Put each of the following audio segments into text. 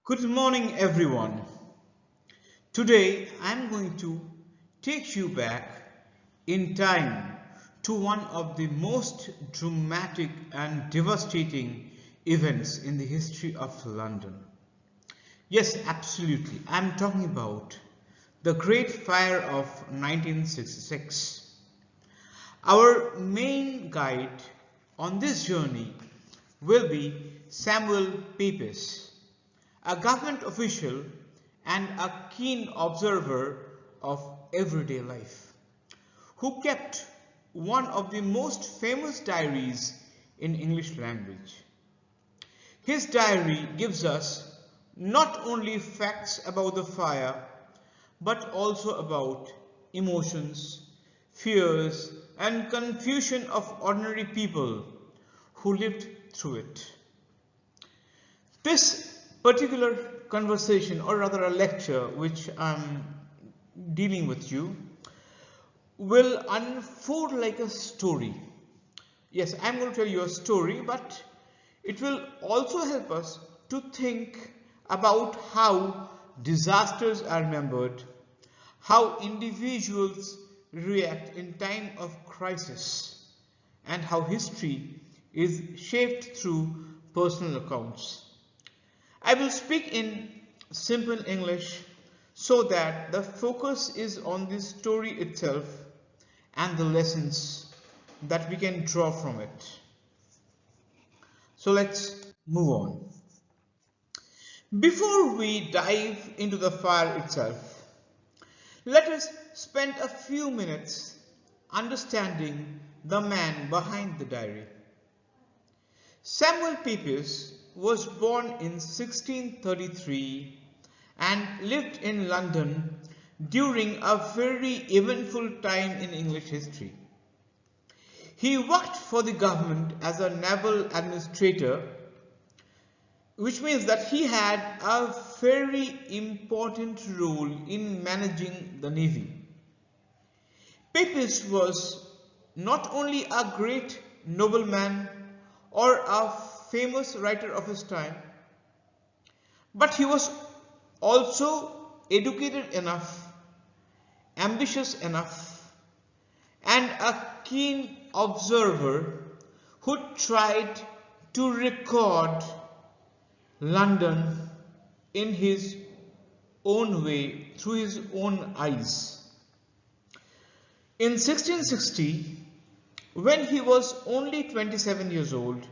Good morning, everyone. Today I'm going to take you back in time to one of the most dramatic and devastating events in the history of London. Yes, absolutely. I'm talking about the Great Fire of 1966. Our main guide on this journey will be Samuel Pepys, a government official and a keen observer of everyday life, who kept one of the most famous diaries in English language. His diary gives us not only facts about the fire, but also about emotions, fears, and confusion of ordinary people who lived through it. This particular conversation, or rather a lecture which I'm dealing with you, will unfold like a story. Yes, I'm going to tell you a story, but it will also help us to think about how disasters are remembered, how individuals react in time of crisis, and how history is shaped through personal accounts. I will speak in simple English so that the focus is on the story itself and the lessons that we can draw from it. So let's move on. Before we dive into the fire itself, let us spend a few minutes understanding the man behind the diary. Samuel Pepys was born in 1633 and lived in London during a very eventful time in English history. He worked for the government as a naval administrator, which means that he had a very important role in managing the navy. Pepys was not only a great nobleman or a famous writer of his time, but he was also educated enough, ambitious enough, and a keen observer who tried to record London in his own way, through his own eyes. In 1660, when he was only 27 years old,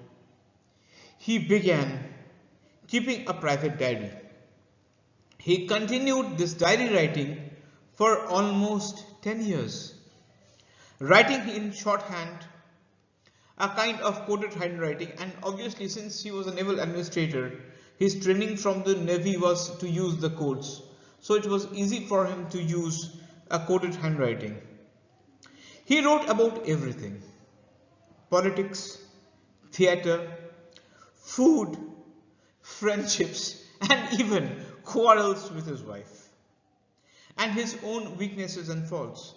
he began keeping a private diary. He continued this diary writing for almost 10 years, writing in shorthand, a kind of coded handwriting, and obviously since he was a naval administrator, his training from the navy was to use the codes, so it was easy for him to use a coded handwriting. He wrote about everything: politics, theatre, food, friendships, and even quarrels with his wife, and his own weaknesses and faults.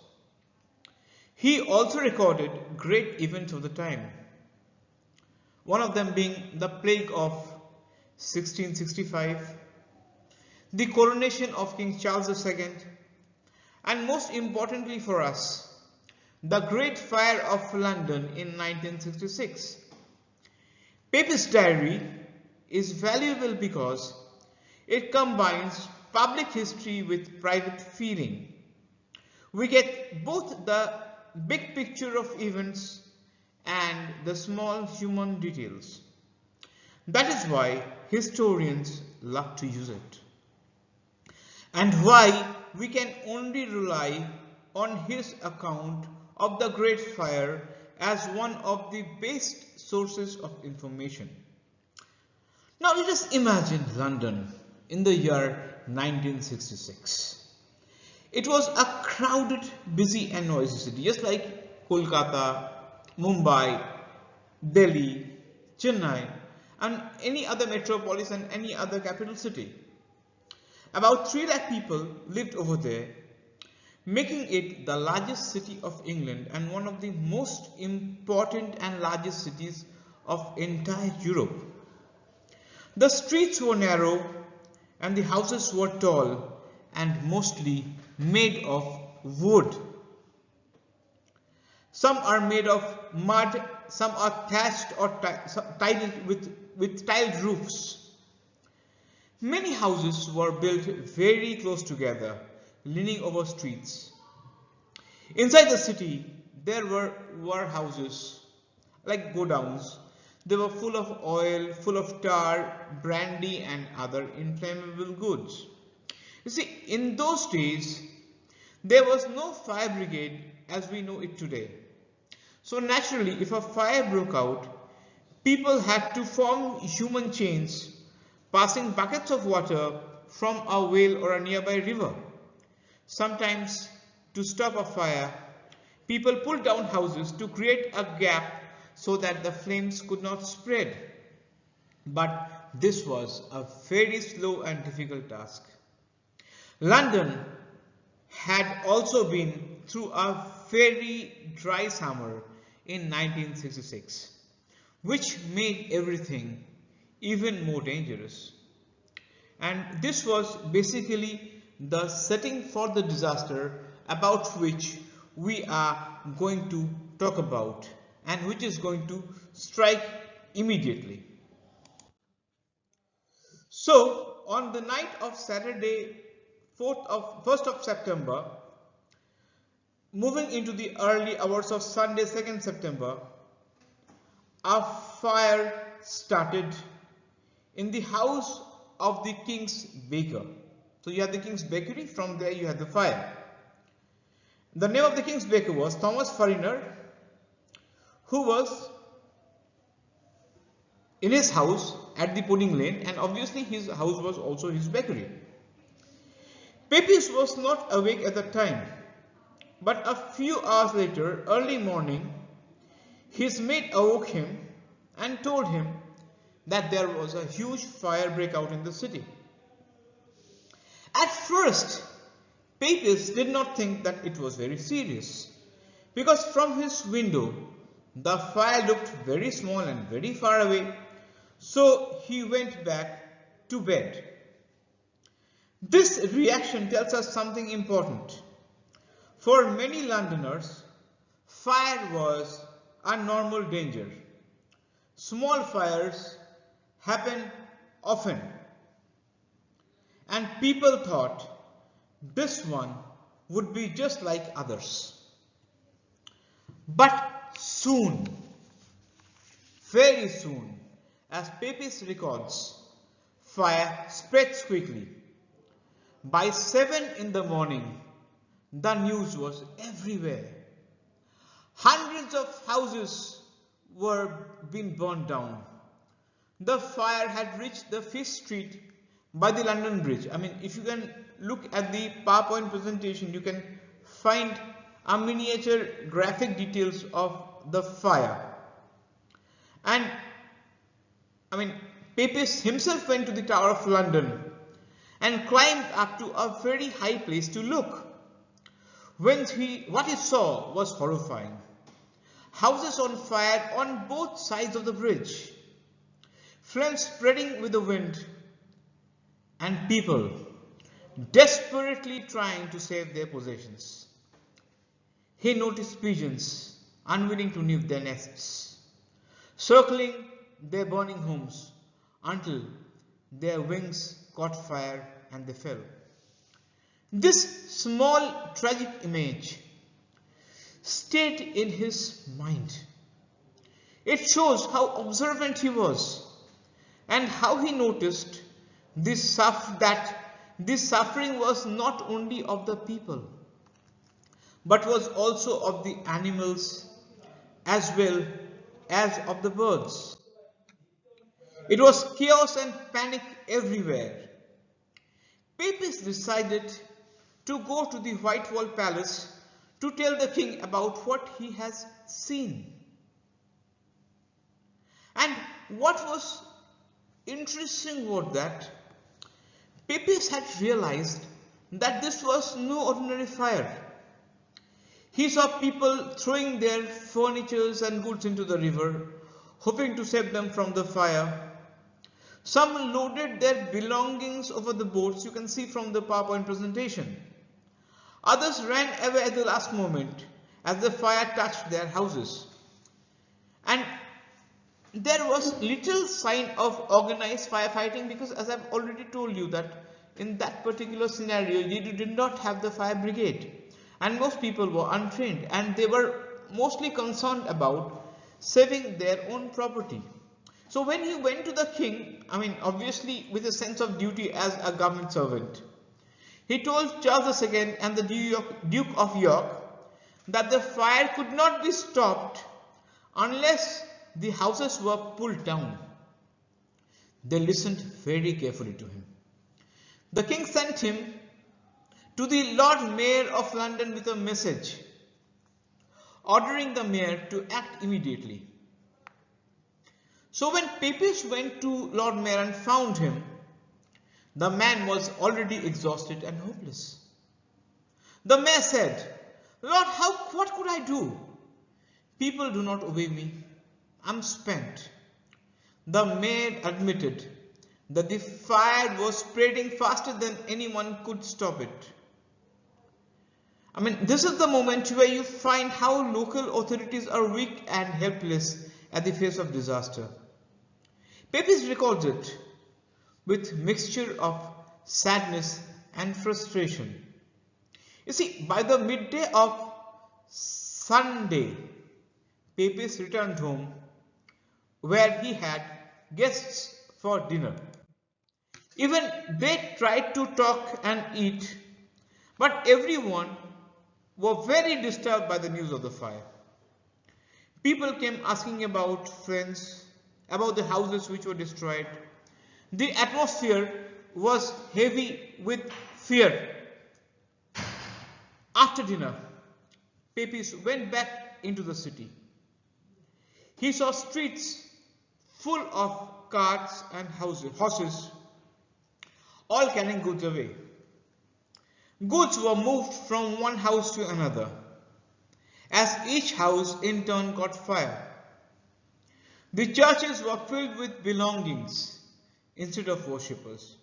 He also recorded great events of the time, one of them being the plague of 1665, the coronation of King Charles II, and most importantly for us, the Great Fire of London in 1966. Pepys' diary is valuable because it combines public history with private feeling. We get both the big picture of events and the small human details. That is why historians love to use it, and why we can only rely on his account of the Great Fire as one of the best sources of information. Now let us imagine London in the year 1966. It was a crowded, busy and noisy city, just like Kolkata, Mumbai, Delhi, Chennai, and any other metropolis and any other capital city. About 3 lakh people lived over there, making it the largest city of England and one of the most important and largest cities of entire Europe. The streets were narrow and the houses were tall and mostly made of wood. Some are made of mud, some are thatched or tiled with tiled roofs. Many houses were built very close together, leaning over streets. Inside the city, there were warehouses, like godowns. They were full of oil, full of tar, brandy, and other inflammable goods. You see, in those days, there was no fire brigade as we know it today. So naturally, if a fire broke out, people had to form human chains, passing buckets of water from a well or a nearby river. Sometimes, to stop a fire, people pulled down houses to create a gap so that the flames could not spread. But this was a very slow and difficult task. London had also been through a very dry summer in 1966, which made everything even more dangerous. And this was basically the setting for the disaster about which we are going to talk about and which is going to strike immediately. So, on the night of Saturday, 1st of September, moving into the early hours of Sunday, 2nd September, a fire started in the house of the king's baker. So you have the king's bakery, from there you have the fire. The name of the king's baker was Thomas Fariner, who was in his house at the Pudding Lane, and obviously his house was also his bakery. Pepys was not awake at the time, but a few hours later, early morning, his maid awoke him and told him that there was a huge fire breakout in the city. At first, Pepys did not think that it was very serious, because from his window, the fire looked very small and very far away, so he went back to bed. This reaction tells us something important. For many Londoners, fire was a normal danger. Small fires happen often, and people thought this one would be just like others. But soon, very soon, as Pepys records, fire spreads quickly. By 7 in the morning, the news was everywhere. Hundreds of houses were being burned down. The fire had reached the Fish Street by the London Bridge. I mean, if you can look at the PowerPoint presentation, you can find a miniature graphic details of the fire. And I mean, Pepys himself went to the Tower of London and climbed up to a very high place to look. What he saw was horrifying. Houses on fire on both sides of the bridge, flames spreading with the wind, and people desperately trying to save their possessions. He noticed pigeons unwilling to leave their nests, circling their burning homes until their wings caught fire and they fell. This small tragic image stayed in his mind. It shows how observant he was and how he noticed that this suffering was not only of the people but was also of the animals as well as of the birds. It was chaos and panic everywhere. Pepys decided to go to the Whitehall Palace to tell the king about what he has seen. And what was interesting was that Pepys had realized that this was no ordinary fire. He saw people throwing their furnitures and goods into the river, hoping to save them from the fire. Some loaded their belongings over the boats, you can see from the PowerPoint presentation. Others ran away at the last moment as the fire touched their houses. And there was little sign of organized firefighting because, as I've already told you, that in that particular scenario you did not have the fire brigade and most people were untrained and they were mostly concerned about saving their own property. So when he went to the king, obviously with a sense of duty as a government servant, he told Charles II and the Duke of York that the fire could not be stopped unless the houses were pulled down. They listened very carefully to him. The king sent him to the Lord Mayor of London with a message ordering the mayor to act immediately. So when Pepys went to Lord Mayor and found him, the man was already exhausted and hopeless. The mayor said, "Lord, what could I do? People do not obey me. I'm spent." The mayor admitted that the fire was spreading faster than anyone could stop it. This is the moment where you find how local authorities are weak and helpless at the face of disaster. Pepys records it with mixture of sadness and frustration. You see, by the midday of Sunday, Pepys returned home where he had guests for dinner. Even they tried to talk and eat, but everyone were very disturbed by the news of the fire. People came asking about friends, about the houses which were destroyed. The atmosphere was heavy with fear. After dinner, Pepys went back into the city. He saw streets full of carts and horses, all carrying goods away. Goods were moved from one house to another, as each house in turn caught fire. The churches were filled with belongings instead of worshippers.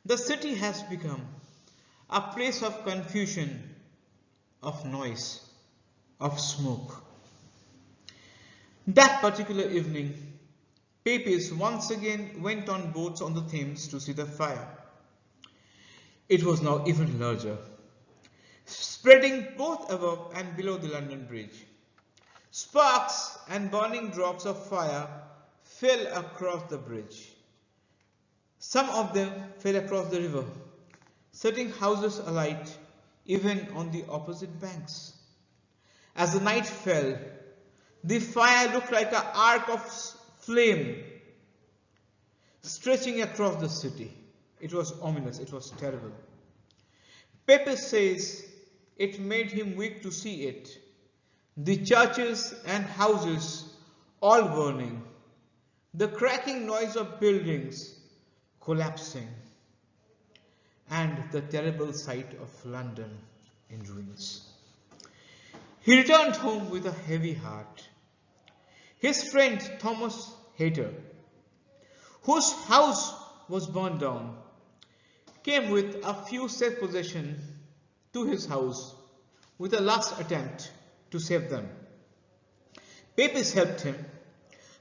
The city has become a place of confusion, of noise, of smoke. That particular evening, Pepys once again went on boats on the Thames to see the fire. It was now even larger, spreading both above and below the London Bridge. Sparks and burning drops of fire fell across the bridge. Some of them fell across the river, setting houses alight even on the opposite banks. As the night fell, the fire looked like an arc of flame stretching across the city. It was ominous, it was terrible. Pepys says it made him weak to see it. The churches and houses all burning, the cracking noise of buildings collapsing, and the terrible sight of London in ruins. He returned home with a heavy heart. His friend Thomas Hayter, whose house was burned down, came with a few safe possessions to his house with a last attempt to save them. Pepys helped him,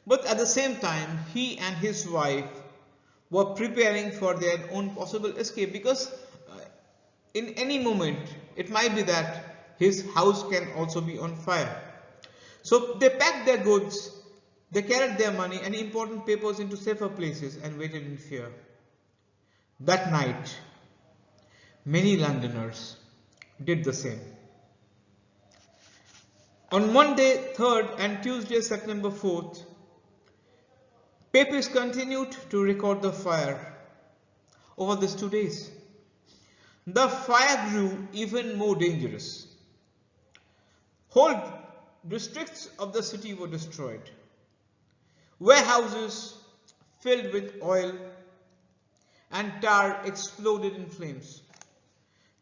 but at the same time he and his wife were preparing for their own possible escape, because in any moment it might be that his house can also be on fire. So they packed their goods, they carried their money and important papers into safer places and waited in fear. That night, many Londoners did the same. On Monday 3rd and Tuesday September 4th, Pepys continued to record the fire over these 2 days. The fire grew even more dangerous. Whole districts of the city were destroyed. Warehouses filled with oil and tar exploded in flames.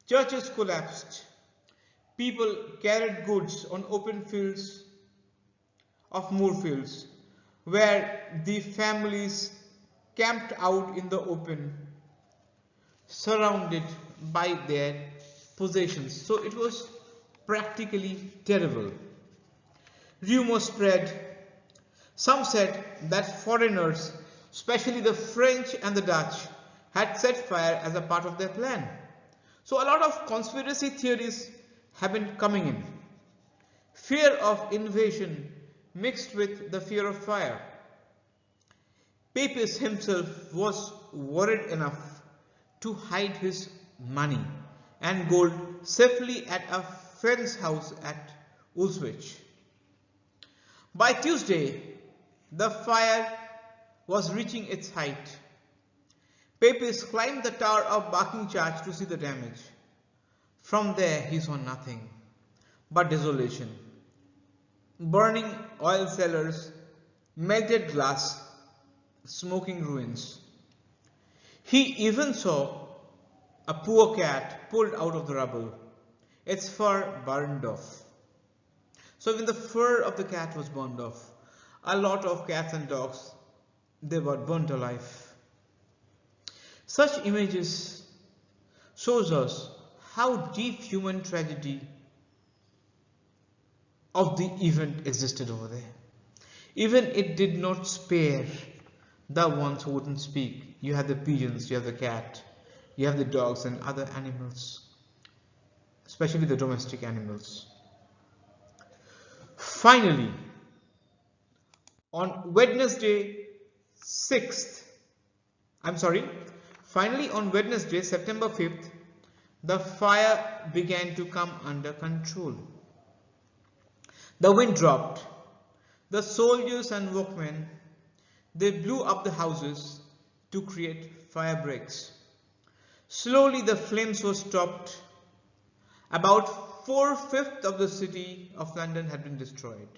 Churches collapsed. People carried goods on open fields of moorfields, where the families camped out in the open, surrounded by their possessions. So it was practically terrible. Rumors spread. Some said that foreigners, especially the French and the Dutch, had set fire as a part of their plan. So a lot of conspiracy theories have been coming in. Fear of invasion mixed with the fear of fire. Pepys himself was worried enough to hide his money and gold safely at a friend's house at Woolwich. By Tuesday, the fire was reaching its height. Pepys climbed the tower of Barking Church to see the damage. From there, he saw nothing but desolation. Burning oil cellars, melted glass, smoking ruins. He even saw a poor cat pulled out of the rubble, its fur burned off. So even the fur of the cat was burned off. A lot of cats and dogs, they were burnt alive. Such images shows us how deep human tragedy of the event existed over there. Even it did not spare the ones who wouldn't speak. You have the pigeons, you have the cat, you have the dogs and other animals, especially the domestic animals. Finally, on Wednesday, September 5th, the fire began to come under control. The wind dropped. The soldiers and workmen, they blew up the houses to create fire breaks. Slowly the flames were stopped. About 4/5 of the city of London had been destroyed.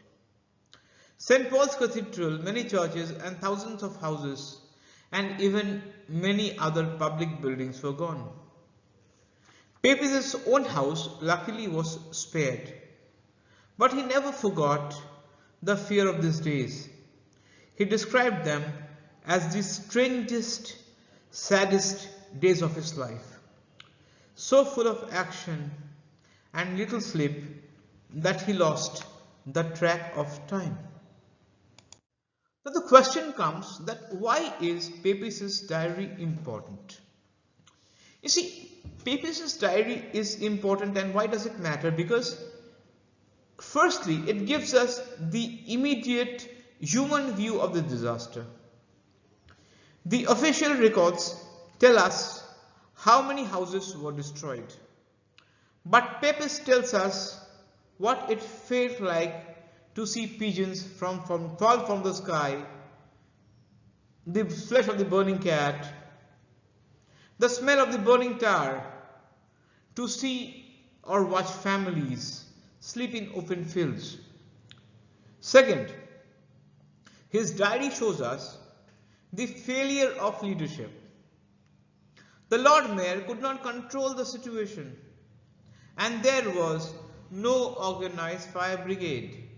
St. Paul's Cathedral, many churches and thousands of houses and even many other public buildings were gone. Pepys' own house luckily was spared, but he never forgot the fear of these days. He described them as the strangest, saddest days of his life, so full of action and little sleep that he lost the track of time. Now the question comes that why is Pepys' diary important? You see, Pepys' diary is important, and why does it matter? Because firstly, it gives us the immediate human view of the disaster. The official records tell us how many houses were destroyed. But Pepys tells us what it felt like to see pigeons fall from the sky, the flesh of the burning cat, the smell of the burning tar, to see or watch families sleep in open fields. Second, his diary shows us the failure of leadership. The Lord Mayor could not control the situation, and there was no organized fire brigade.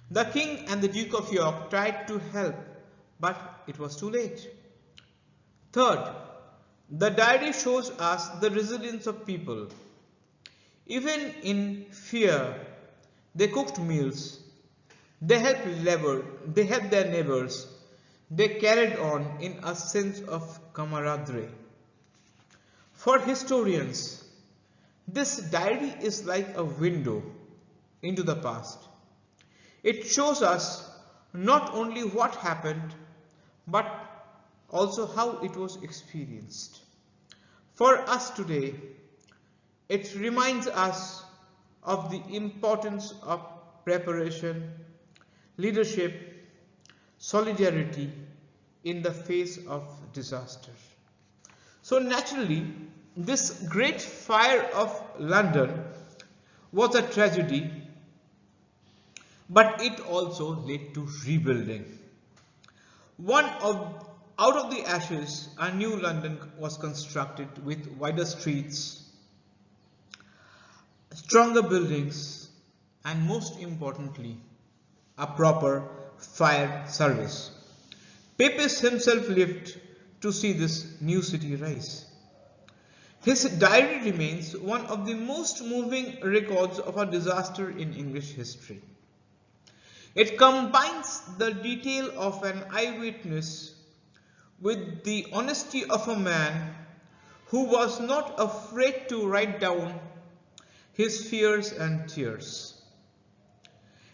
The King and the Duke of York tried to help, but it was too late. Third, the diary shows us the resilience of people. Even in fear, they cooked meals, they helped their neighbors, they carried on in a sense of camaraderie. For historians, this diary is like a window into the past. It shows us not only what happened, but also how it was experienced. For us today, it reminds us of the importance of preparation, leadership, solidarity in the face of disaster. So naturally, this great fire of London was a tragedy, but it also led to rebuilding. Out of the ashes, a new London was constructed with wider streets, stronger buildings, and most importantly, a proper fire service. Pepys himself lived to see this new city rise. His diary remains one of the most moving records of a disaster in English history. It combines the detail of an eyewitness with the honesty of a man who was not afraid to write down his fears and tears.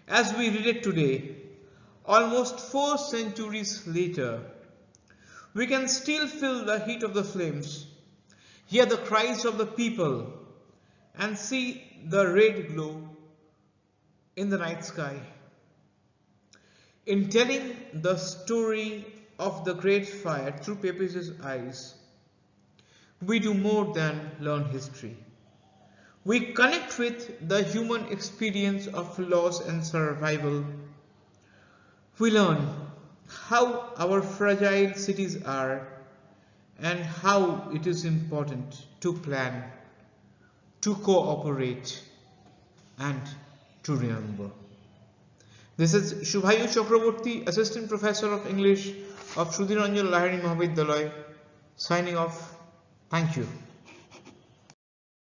As we read it today, almost 4 centuries later, we can still feel the heat of the flames, hear the cries of the people, and see the red glow in the night sky. In telling the story of the Great Fire through Pepys' eyes, we do more than learn history. We connect with the human experience of loss and survival. We learn how our fragile cities are and how it is important to plan, to cooperate, and to remember. This is Shubhayu Chakraborty, Assistant Professor of English of Lahiri Mahavidyalaya, signing off. Thank you.